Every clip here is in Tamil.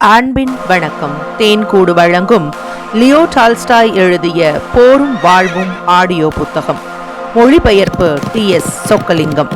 அன்பின் வணக்கம். தேன்கூடு வழங்கும் லியோ டால்ஸ்டாய் எழுதிய போரும் வாழ்வும் ஆடியோ புத்தகம். மொழிபெயர்ப்பு TS சொக்கலிங்கம்.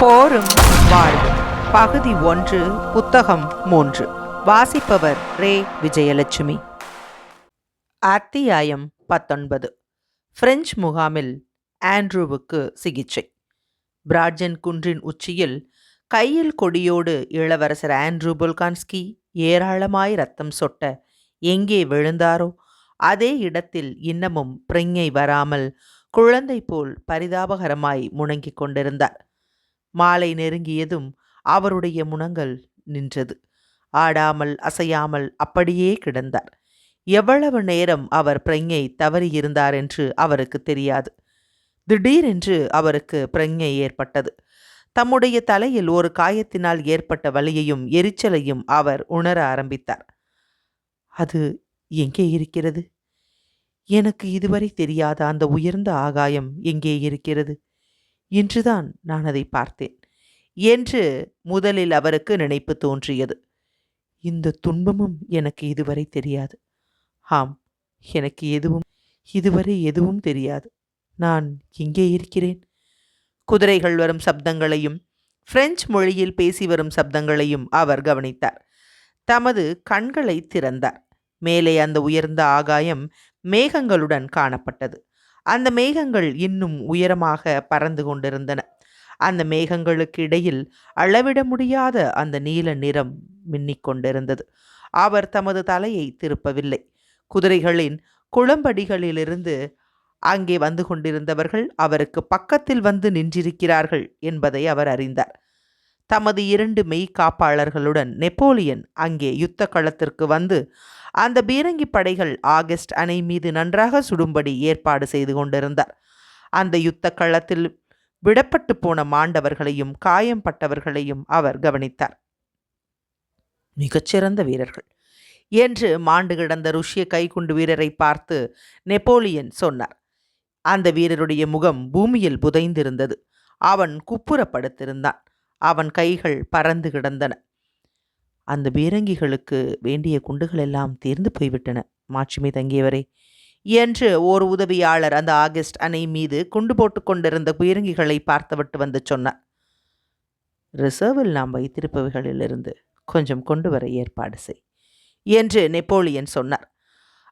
போரும் வாழ்வும் பகுதி 1, புத்தகம் 3. வாசிப்பவர் ரே விஜயலட்சுமி. அத்தியாயம் 19. பிரெஞ்சு முகாமில் ஆண்ட்ரூவுக்கு சிகிச்சை. பிராட்ஜன் குன்றின் உச்சியில் கையில் கொடியோடு இளவரசர் ஆண்ட்ரூ போல்கான்ஸ்கி ஏராளமாய் ரத்தம் சொட்ட எங்கே விழுந்தாரோ அதே இடத்தில் இன்னமும் பிரிங்கை வராமல் குழந்தை போல் பரிதாபகரமாய் முணங்கிக் கொண்டிருந்தார். மாலை நெருங்கியதும் அவருடைய முனங்கல் நின்றது. ஆடாமல் அசையாமல் அப்படியே கிடந்தார். எவ்வளவு நேரம் அவர் பிரஞை தவறியிருந்தார் என்று அவருக்கு தெரியாது. திடீரென்று அவருக்கு பிரஞை ஏற்பட்டது. தம்முடைய தலையில் ஒரு காயத்தினால் ஏற்பட்ட வலியையும் எரிச்சலையும் அவர் உணர ஆரம்பித்தார். அது எங்கே இருக்கிறது? எனக்கு இதுவரை தெரியாத அந்த உயர்ந்த ஆகாயம் எங்கே இருக்கிறது? இன்றுதான் நான் அதை பார்த்தேன் என்று முதலில் அவருக்கு நினைப்பு தோன்றியது. இந்த துன்பமும் எனக்கு இதுவரை தெரியாது. ஆம், எனக்கு இதுவரை எதுவும் தெரியாது. நான் எங்கே இருக்கிறேன்? குதிரைகள் வரும் சப்தங்களையும் பிரெஞ்சு மொழியில் பேசி வரும் சப்தங்களையும் அவர் கவனித்தார். தமது கண்களை திறந்தார். மேலே அந்த உயர்ந்த ஆகாயம் மேகங்களுடன் காணப்பட்டது. அந்த மேகங்கள் இன்னும் உயரமாக பறந்து கொண்டிருந்தன. அந்த மேகங்களுக்கு இடையில் அளவிட முடியாத அந்த நீல நிறம் மின்னிக் கொண்டிருந்தது. அவர் தமது தலையை திருப்பவில்லை. குதிரைகளின் குளம்படிகளிலிருந்து அங்கே வந்து கொண்டிருந்தவர்கள் அவருக்கு பக்கத்தில் வந்து நின்றிருக்கிறார்கள் என்பதை அவர் அறிந்தார். தமது 2 மெய் காப்பாளர்களுடன் நெப்போலியன் அங்கே யுத்த களத்திற்கு வந்து அந்த பீரங்கி படைகள் ஆகஸ்ட் அணை மீது நன்றாக சுடும்படி ஏற்பாடு செய்து கொண்டிருந்தார். அந்த யுத்த களத்தில் விடப்பட்டு போன மாண்டவர்களையும் காயம்பட்டவர்களையும் அவர் கவனித்தார். மிகச்சிறந்த வீரர்கள் என்று மாண்டு கிடந்த ருஷ்ய கைக்குண்டு வீரரை பார்த்து நெப்போலியன் சொன்னார். அந்த வீரருடைய முகம் பூமியில் புதைந்திருந்தது. அவன் குப்புறப்படுத்திருந்தான். அவன் கைகள் பறந்து கிடந்தன. அந்த பீரங்கிகளுக்கு வேண்டிய குண்டுகள் எல்லாம் தீர்ந்து போய்விட்டன, மாட்சிமை தங்கியவரே என்று ஓர் உதவியாளர் அந்த ஆகஸ்ட் அணை மீது குண்டு போட்டு கொண்டிருந்த பீரங்கிகளை பார்த்துவிட்டு வந்து சொன்னார். ரிசர்வில் நாம் வைத்திருப்பவைகளிலிருந்து கொஞ்சம் கொண்டு வர ஏற்பாடு செய் என்று நெப்போலியன் சொன்னார்.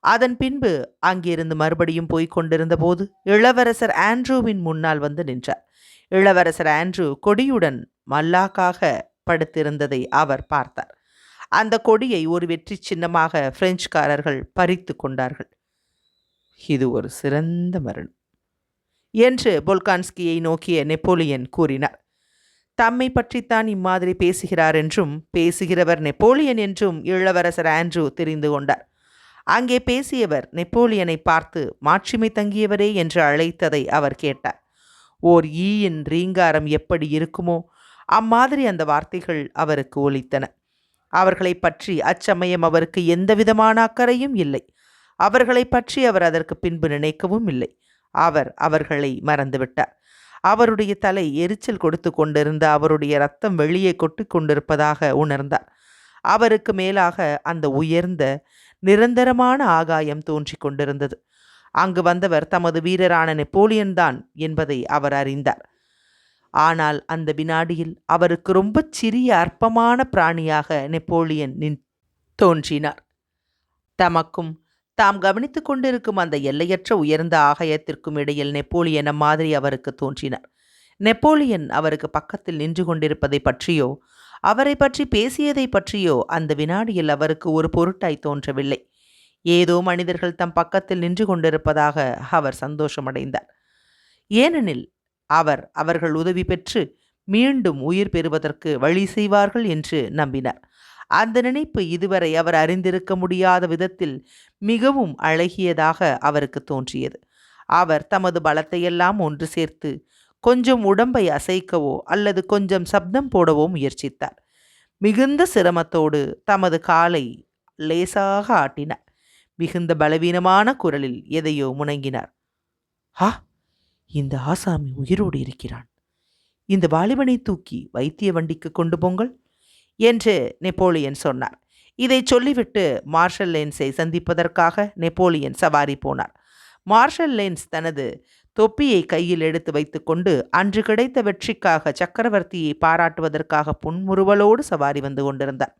அதன் பின்பு அங்கிருந்து மறுபடியும் போய்க் கொண்டிருந்த போது இளவரசர் ஆண்ட்ரூவின் முன்னால் வந்து நின்றார். இளவரசர் ஆண்ட்ரூ கொடியுடன் மல்லாக்காக படுத்திருந்ததை அவர் பார்த்தார். அந்த கொடியை ஒரு வெற்றி சின்னமாக பிரெஞ்சுக்காரர்கள் பறித்து கொண்டார்கள். இது ஒரு சிறந்த மரணம் என்று போல்கான்ஸ்கியை நோக்கிய நெப்போலியன் கூறினார். தம்மை பற்றித்தான் இம்மாதிரி பேசுகிறார் என்றும் பேசுகிறவர் நெப்போலியன் என்றும் இளவரசர் ஆண்ட்ரூ தெரிந்து கொண்டார். அங்கே பேசியவர் நெப்போலியனை பார்த்து மாட்சிமை தங்கியவரே என்று அழைத்ததை அவர் கேட்டார். ஓர் ஈயின் ரீங்காரம் எப்படி இருக்குமோ அம்மாதிரி அந்த வார்த்தைகள் அவருக்கு ஒலித்தன. அவர்களை பற்றி அச்சமயம் அவருக்கு எந்தவிதமான அக்கறையும் இல்லை. அவர்களை பற்றி அவர் அதற்கு பின்பு நினைக்கவும் இல்லை. அவர் அவர்களை மறந்துவிட்டார். அவருடைய தலை எரிச்சல் கொடுத்து கொண்டிருந்த அவருடைய இரத்தம் வெளியே கொட்டி கொண்டிருப்பதாக உணர்ந்தார். அவருக்கு மேலாக அந்த உயர்ந்த நிரந்தரமான ஆகாயம் தோன்றிக் கொண்டிருந்தது. அங்கு வந்தவர் தமது வீரரான நெப்போலியன் தான் என்பதை அவர் அறிந்தார். ஆனால் அந்த வினாடியில் அவருக்கு ரொம்ப சிறிய அற்பமான பிராணியாக நெப்போலியன் தோன்றினார். தமக்கும் தாம் கவனித்து கொண்டிருக்கும் அந்த எல்லையற்ற உயர்ந்த ஆகாயத்திற்கும் இடையில் நெப்போலியன் மாதிரி அவருக்கு தோன்றினார். நெப்போலியன் அவருக்கு பக்கத்தில் நின்று கொண்டிருப்பதை பற்றியோ அவரை பற்றி பேசியதை பற்றியோ அந்த வினாடியில் அவருக்கு ஒரு பொருட்டாய் தோன்றவில்லை. ஏதோ மனிதர்கள் தம் பக்கத்தில் நின்று கொண்டிருப்பதாக அவர் சந்தோஷமடைந்தார். ஏனெனில் அவர்கள் உதவி பெற்று மீண்டும் உயிர் பெறுவதற்கு வழி செய்வார்கள் என்று நம்பினார். அந்த நினைப்பு இதுவரை அவர் அறிந்திருக்க முடியாத விதத்தில் மிகவும் அழகியதாக அவருக்கு தோன்றியது. அவர் தமது பலத்தையெல்லாம் ஒன்று சேர்த்து கொஞ்சம் உடம்பை அசைக்கவோ அல்லது கொஞ்சம் சப்தம் போடவோ முயற்சித்தார். மிகுந்த சிரமத்தோடு தமது காலை லேசாக ஆட்டினார். மிகுந்த பலவீனமான குரலில் எதையோ முணங்கினார். ஆ, இந்த ஆசாமி உயிரோடு இருக்கிறான். இந்த வாலிபனை தூக்கி வைத்திய வண்டிக்கு கொண்டு போங்கள் என்று நெப்போலியன் சொன்னார். இதை சொல்லிவிட்டு மார்ஷல் லேன்ஸை சந்திப்பதற்காக நெப்போலியன் சவாரி போனார். மார்ஷல் லேன்ஸ் தனது தொப்பியை கையில் எடுத்து வைத்துக்கொண்டு அன்று கிடைத்த வெற்றிக்காக சக்கரவர்த்தியை பாராட்டுவதற்காக புன்முறுவலோடு சவாரி வந்து கொண்டிருந்தார்.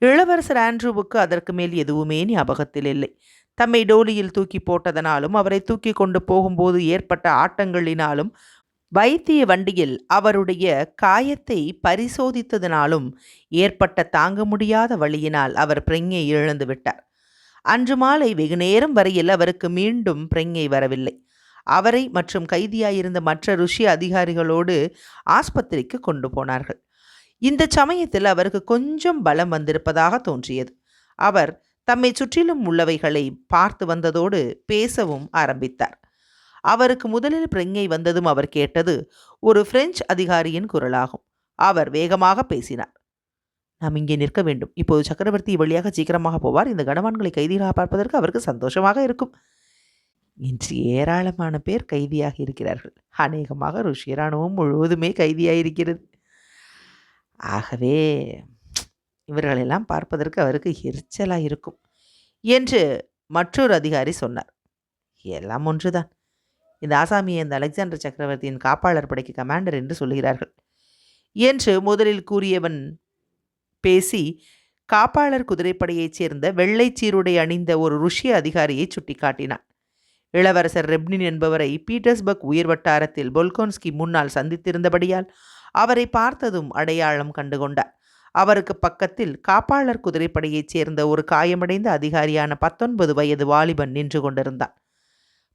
இளவரசர் ஆண்ட்ரூவுக்கு அதற்கு மேல் எதுவுமே ஞாபகத்தில் இல்லை. தம்மை டோலியில் தூக்கி போட்டதனாலும் அவரை தூக்கி கொண்டு போகும்போது ஏற்பட்ட ஆட்டங்களினாலும் வைத்திய வண்டியில் அவருடைய காயத்தை பரிசோதித்ததினாலும் ஏற்பட்ட தாங்க முடியாத வழியினால் அவர் பிரஞை இழந்து விட்டார். அன்று மாலை வெகுநேரம் வரையில் அவருக்கு மீண்டும் பிரஞை வரவில்லை. அவரை மற்றும் கைதியாயிருந்த மற்ற ருஷ்ய அதிகாரிகளோடு ஆஸ்பத்திரிக்கு கொண்டு போனார்கள். இந்த சமயத்தில் அவருக்கு கொஞ்சம் பலம் வந்திருப்பதாக தோன்றியது. அவர் தம்மை சுற்றிலும் உள்ளவைகளை பார்த்து வந்ததோடு பேசவும் ஆரம்பித்தார். அவருக்கு முதலில் பிரஞை வந்ததும் அவர் கேட்டது ஒரு பிரெஞ்சு அதிகாரியின் குரலாகும். அவர் வேகமாக பேசினார். நாம் இங்கே நிற்க வேண்டும். இப்போது சக்கரவர்த்தி வழியாக சீக்கிரமாக போவார். இந்த கனவான்களை கைதியாக பார்ப்பதற்கு அவருக்கு சந்தோஷமாக இருக்கும். இன்று ஏராளமான பேர் கைதியாக இருக்கிறார்கள். அநேகமாக ருஷ்ய இராணுவம் முழுவதுமே கைதியாக இருக்கிறது. ஆகவே இவர்களெல்லாம் பார்ப்பதற்கு அவருக்கு எரிச்சலாக இருக்கும் என்று மற்றொரு அதிகாரி சொன்னார். எல்லாம் ஒன்றுதான். இந்த ஆசாமியை இந்த அலெக்சாண்டர் சக்கரவர்த்தியின் காப்பாளர் படைக்கு கமாண்டர் என்று சொல்கிறார்கள் என்று முதலில் கூறியவன் பேசி காப்பாளர் குதிரைப்படையைச் சேர்ந்த வெள்ளை சீருடை அணிந்த ஒரு ருஷ்ய அதிகாரியை சுட்டிக்காட்டினான். இளவரசர் ரெப்னின் என்பவரை பீட்டர்ஸ்பர்க் உயர் வட்டாரத்தில் பொல்கோன்ஸ்கி முன்னால் சந்தித்திருந்தபடியால் அவரை பார்த்ததும் அடையாளம் கண்டுகொண்டார். அவருக்கு பக்கத்தில் காப்பாளர் குதிரைப்படையைச் சேர்ந்த ஒரு காயமடைந்த அதிகாரியான 19 வயது வாலிபன் நின்று கொண்டிருந்தான்.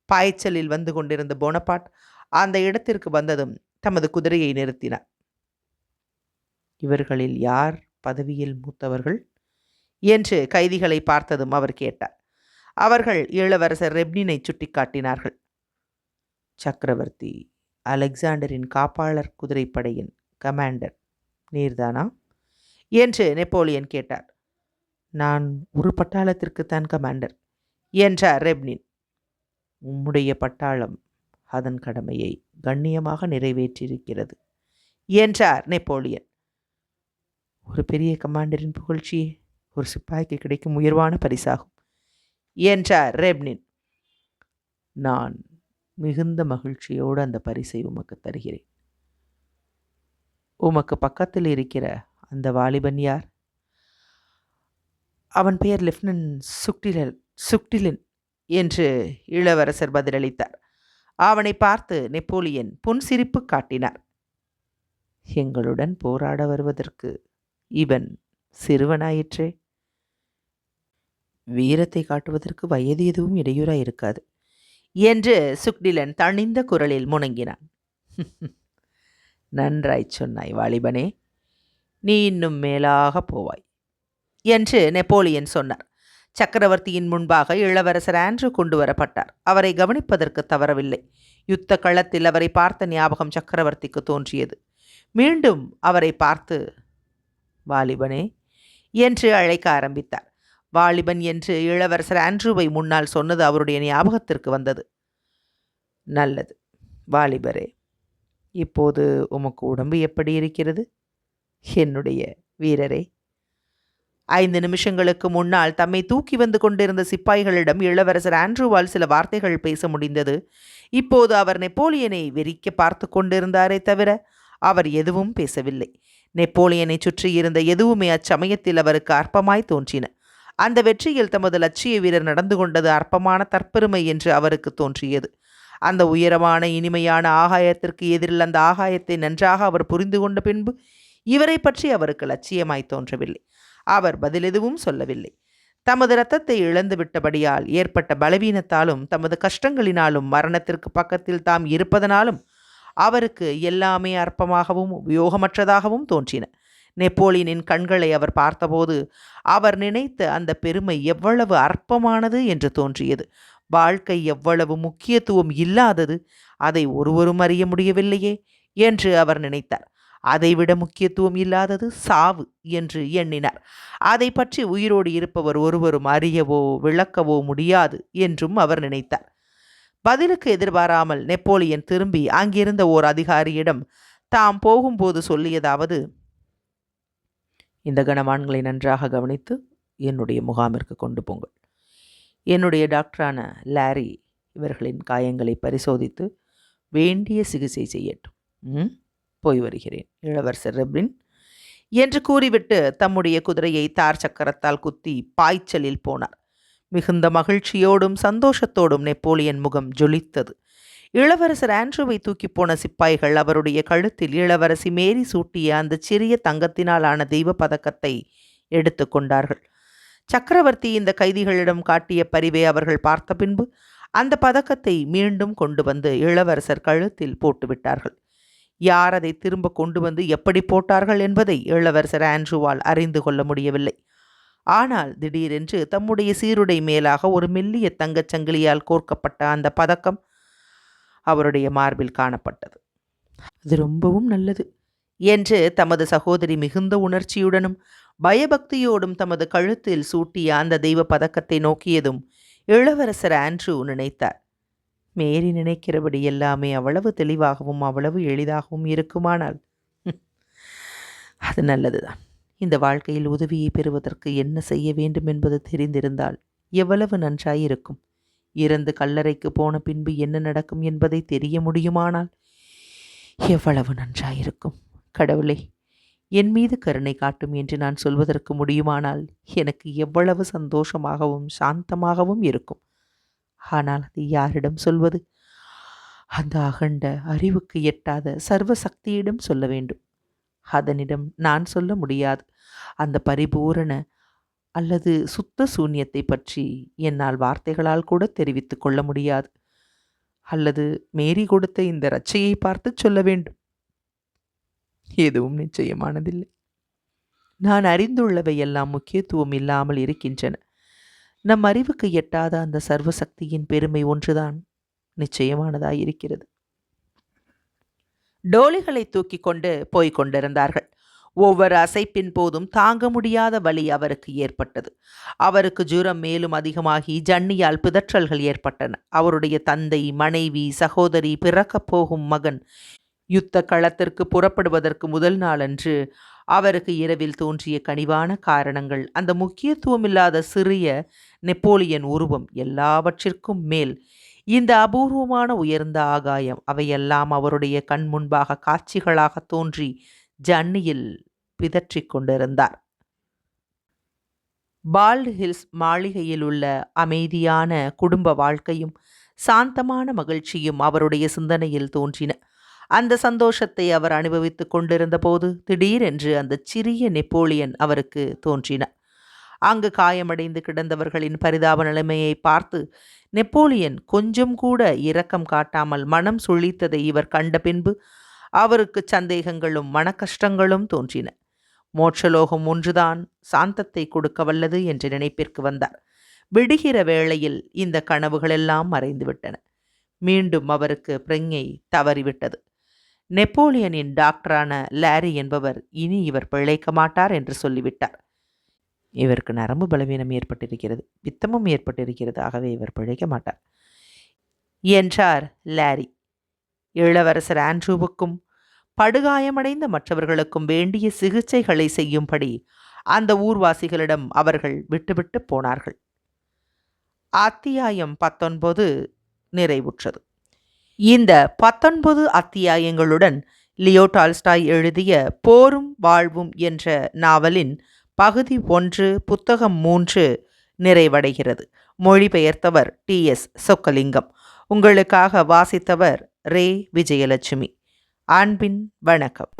பாய்ச்சலில் வந்து கொண்டிருந்த போனபார்ட் அந்த இடத்திற்கு வந்ததும் தமது குதிரையை நிறுத்தினார். இவர்களில் யார் பதவியில் மூத்தவர்கள் என்று கைதிகளை பார்த்ததும் அவர் கேட்டார். அவர்கள் இளவரசர் ரெப்னினை சுட்டிக்காட்டினார்கள். சக்கரவர்த்தி அலெக்சாண்டரின் காப்பாளர் குதிரைப்படையின் கமாண்டர் நீர்தானா என்று நெப்போலியன் கேட்டார். நான் ஒரு பட்டாளத்திற்குத்தான் கமாண்டர் என்றார் ரெப்னின். உம்முடைய பட்டாளம் அதன் கடமையை கண்ணியமாக நிறைவேற்றியிருக்கிறது என்றார் நெப்போலியன். ஒரு பெரிய கமாண்டரின் புகழ்ச்சியே ஒரு சிப்பாய்க்கு கிடைக்கும் உயர்வான பரிசாகும் என்றார் ரெப்னின். நான் மிகுந்த மகிழ்ச்சியோடு அந்த பரிசை உமக்கு தருகிறேன். உமக்கு பக்கத்தில் இருக்கிற அந்த வாலிபன் யார்? அவன் பெயர் லெப்டினன்ட் சுக்டிலின் என்று இளவரசர் பதிலளித்தார். அவனை பார்த்து நெப்போலியன் புன்சிரிப்பு காட்டினார். எங்களுடன் போராட வருவதற்கு இவன் சிறுவனாயிற்றே. வீரத்தை காட்டுவதற்கு வயது எதுவும் இடையூறாக இருக்காது என்று சுக்டிலன் தணிந்த குரலில் முணங்கினான். நன்றாய் சொன்னாய் வாலிபனே, நீ இன்னும் மேலாக போவாய் என்று நெப்போலியன் சொன்னார். சக்கரவர்த்தியின் முன்பாக இளவரசர் ஆண்ட்ரூ கொண்டு வரப்பட்டார். அவரை கவனிப்பதற்கு தவறவில்லை. யுத்த களத்தில் அவரை பார்த்த ஞாபகம் சக்கரவர்த்திக்கு தோன்றியது. மீண்டும் அவரை பார்த்து வாலிபனே என்று அழைக்க ஆரம்பித்தார். வாலிபன் என்று இளவரசர் ஆண்ட்ரூவை முன்னால் சொன்னது அவருடைய ஞாபகத்திற்கு வந்தது. நல்லது வாலிபரே, இப்போது உமக்கு உடம்பு எப்படி இருக்கிறது? என்னுடைய வீரரே, 5 நிமிஷங்களுக்கு முன்னால் தம்மை தூக்கி வந்து கொண்டிருந்த சிப்பாய்களிடம் இளவரசர் ஆண்ட்ரூவால் சில வார்த்தைகள் பேச முடிந்தது. இப்போது அவர் நெப்போலியனை வெறிக்க பார்த்து கொண்டிருந்தாரே தவிர அவர் எதுவும் பேசவில்லை. நெப்போலியனை சுற்றி இருந்த எதுவுமே அச்சமயத்தில் அவருக்கு அற்பமாய் தோன்றின. அந்த வெற்றியில் தமது லட்சிய வீரர் நடந்து கொண்டது அற்பமான தற்பெருமை என்று அவருக்கு தோன்றியது. அந்த உயரமான இனிமையான ஆகாயத்திற்கு எதிரில் அந்த ஆகாயத்தை நன்றாக அவர் புரிந்து கொண்ட பின்பு இவரை பற்றி அவருக்கு லட்சியமாய் தோன்றவில்லை. அவர் பதில் எதுவும் சொல்லவில்லை. தமது இரத்தத்தை இழந்து விட்டபடியால் ஏற்பட்ட பலவீனத்தாலும் தமது கஷ்டங்களினாலும் மரணத்திற்கு பக்கத்தில் தாம் இருப்பதனாலும் அவருக்கு எல்லாமே அற்பமாகவும் உபயோகமற்றதாகவும் தோன்றின. நெப்போலியனின் கண்களை அவர் பார்த்தபோது அவர் நினைத்த அந்த பெருமை எவ்வளவு அற்பமானது என்று தோன்றியது. வாழ்க்கை எவ்வளவு முக்கியத்துவம் இல்லாதது, அதை ஒருவரும் அறிய முடியவில்லையே என்று அவர் நினைத்தார். அதைவிட முக்கியத்துவம் இல்லாதது சாவு என்று எண்ணினார். அதை பற்றி உயிரோடு இருப்பவர் ஒருவரும் அறியவோ விளக்கவோ முடியாது என்றும் அவர் நினைத்தார். பதிலுக்கு எதிர்பாராமல் நெப்போலியன் திரும்பி அங்கிருந்த ஓர் அதிகாரியிடம் தாம் போகும்போது சொல்லியதாவது, இந்த கனவான்களை நன்றாக கவனித்து என்னுடைய முகாமிற்கு கொண்டு போங்கள். என்னுடைய டாக்டரான லாரி இவர்களின் காயங்களை பரிசோதித்து வேண்டிய சிகிச்சை செய்யட்டும். போய் வருகிறேன் இளவரசர் ரெப்ரின் என்று கூறிவிட்டு தம்முடைய குதிரையை தார் சக்கரத்தால் குத்தி பாய்ச்சலில் போனார். மிகுந்த மகிழ்ச்சியோடும் சந்தோஷத்தோடும் நெப்போலியன் முகம் ஜொலித்தது. இளவரசர் ஆண்ட்ரூவை தூக்கி போன சிப்பாய்கள் அவருடைய கழுத்தில் இளவரசி மேரி சூட்டிய அந்த சிறிய தங்கத்தினாலான தெய்வ பதக்கத்தை எடுத்து கொண்டார்கள். சக்கரவர்த்தி இந்த கைதிகளிடம் காட்டிய பரிவை அவர்கள் பார்த்த பின்பு அந்த பதக்கத்தை மீண்டும் கொண்டு வந்து இளவரசர் கழுத்தில் போட்டுவிட்டார்கள். யார் அதை திரும்ப கொண்டு வந்து எப்படி போட்டார்கள் என்பதை இளவரசர் ஆண்ட்ரூவால் அறிந்து கொள்ள முடியவில்லை. ஆனால் திடீரென்று தம்முடைய சீருடை மேலாக ஒரு மெல்லிய தங்கச் சங்கிலியால் கோர்க்கப்பட்ட அந்த பதக்கம் அவருடைய மார்பில் காணப்பட்டது. அது ரொம்பவும் நல்லது என்று தமது சகோதரி மிகுந்த உணர்ச்சியுடனும் பயபக்தியோடும் தமது கழுத்தில் சூட்டிய அந்த தெய்வ பதக்கத்தை நோக்கியதும் இளவரசர் ஆண்ட்ரூ நினைத்தார், மேரி நினைக்கிறபடி எல்லாமே அவ்வளவு தெளிவாகவும் அவ்வளவு எளிதாகவும் இருக்குமானால் அது நல்லதுதான். இந்த வாழ்க்கையில் உதவியை பெறுவதற்கு என்ன செய்ய வேண்டும் என்பது தெரிந்திருந்தால் எவ்வளவு நன்றாயிருக்கும். இறந்து கல்லறைக்கு போன பின்பு என்ன நடக்கும் என்பதை தெரிய முடியுமானால் எவ்வளவு நன்றாயிருக்கும். கடவுளே, என் மீது கருணை காட்டும் என்று நான் சொல்வதற்கு முடியுமானால் எனக்கு எவ்வளவு சந்தோஷமாகவும் சாந்தமாகவும் இருக்கும். ஆனால் அதை யாரிடம் சொல்வது? அந்த அகண்ட அறிவுக்கு எட்டாத சர்வ சக்தியிடம் சொல்ல வேண்டும். அதனிடம் நான் சொல்ல முடியாது. அந்த பரிபூரண அல்லது சுத்த சூன்யத்தை பற்றி என்னால் வார்த்தைகளால் கூட தெரிவித்து கொள்ள முடியாது. அல்லது மேரி கொடுத்த இந்த ரட்சையை பார்த்து சொல்ல வேண்டும். எதுவும் நிச்சயமானதில்லை. நான் அறிந்துள்ளவை எல்லாம் முக்கியத்துவம் இல்லாமல் இருக்கின்றன. நம் அறிவுக்கு எட்டாத அந்த சர்வசக்தியின் பெருமை ஒன்றுதான் நிச்சயமானதாயிருக்கிறது. டோலிகளை தூக்கி கொண்டு போய்க் கொண்டிருந்தார்கள். ஒவ்வொரு அசைப்பின் போதும் தாங்க முடியாத வலி அவருக்கு ஏற்பட்டது. அவருக்கு ஜுரம் மேலும் அதிகமாகி ஜன்னியால் பிதற்றல்கள் ஏற்பட்டன. அவருடைய தந்தை, மனைவி, சகோதரி, பிறக்கப் போகும் மகன் யுத்த களத்திற்கு புறப்படுவதற்கு முதல் நாளன்று அவருக்கு இரவில் தோன்றிய கனிவான காரணங்கள், அந்த முக்கியத்துவமில்லாத சிறிய நெப்போலியன் உருவம், எல்லாவற்றிற்கும் மேல் இந்த அபூர்வமான உயர்ந்த ஆகாயம், அவையெல்லாம் அவருடைய கண் முன்பாக காட்சிகளாக தோன்றி ஜன்னியில் பிதற்றிக் கொண்டிருந்தார். பால்ட் ஹில்ஸ் மாளிகையில் உள்ள அமைதியான குடும்ப வாழ்க்கையும் சாந்தமான மகிழ்ச்சியும் அவருடைய சிந்தனையில் தோன்றின. அந்த சந்தோஷத்தை அவர் அனுபவித்துக் கொண்டிருந்த போது திடீரென்று அந்த சிறிய நெப்போலியன் அவருக்கு தோன்றினார். அங்கு காயமடைந்து கிடந்தவர்களின் பரிதாப நிலைமையை பார்த்து நெப்போலியன் கொஞ்சம் கூட இரக்கம் காட்டாமல் மனம் சுழித்ததை இவர் கண்ட பின்பு அவருக்கு சந்தேகங்களும் மனக்கஷ்டங்களும் தோன்றின. மோட்சலோகம் ஒன்றுதான் சாந்தத்தை கொடுக்க வல்லது என்ற நினைப்பிற்கு வந்தார். விடுகிற வேளையில் இந்த கனவுகளெல்லாம் மறைந்துவிட்டன. மீண்டும் அவருக்கு பிரஞை தவறிவிட்டது. நெப்போலியனின் டாக்டரான லாரி என்பவர் இனி இவர் பிழைக்க மாட்டார் என்று சொல்லிவிட்டார். இவருக்கு நரம்பு பலவீனம் ஏற்பட்டிருக்கிறது, பித்தமும் ஏற்பட்டிருக்கிறது, ஆகவே இவர் பிழைக்க மாட்டார் என்றார் லாரி. இளவரசர் ஆண்ட்ரூவுக்கும் படுகாயமடைந்த மற்றவர்களுக்கும் வேண்டிய சிகிச்சைகளை செய்யும்படி அந்த ஊர்வாசிகளிடம் அவர்கள் விட்டுவிட்டு போனார்கள். அத்தியாயம் 19 நிறைவுற்றது. இந்த 19 அத்தியாயங்களுடன் லியோ டால்ஸ்டாய் எழுதிய போரும் வாழ்வும் என்ற நாவலின் பகுதி 1 புத்தகம் 3 நிறைவடைகிறது. மொழிபெயர்த்தவர் TS சொக்கலிங்கம். உங்களுக்காக வாசித்தவர் ரே விஜயலட்சுமி. அன்பின் வணக்கம்.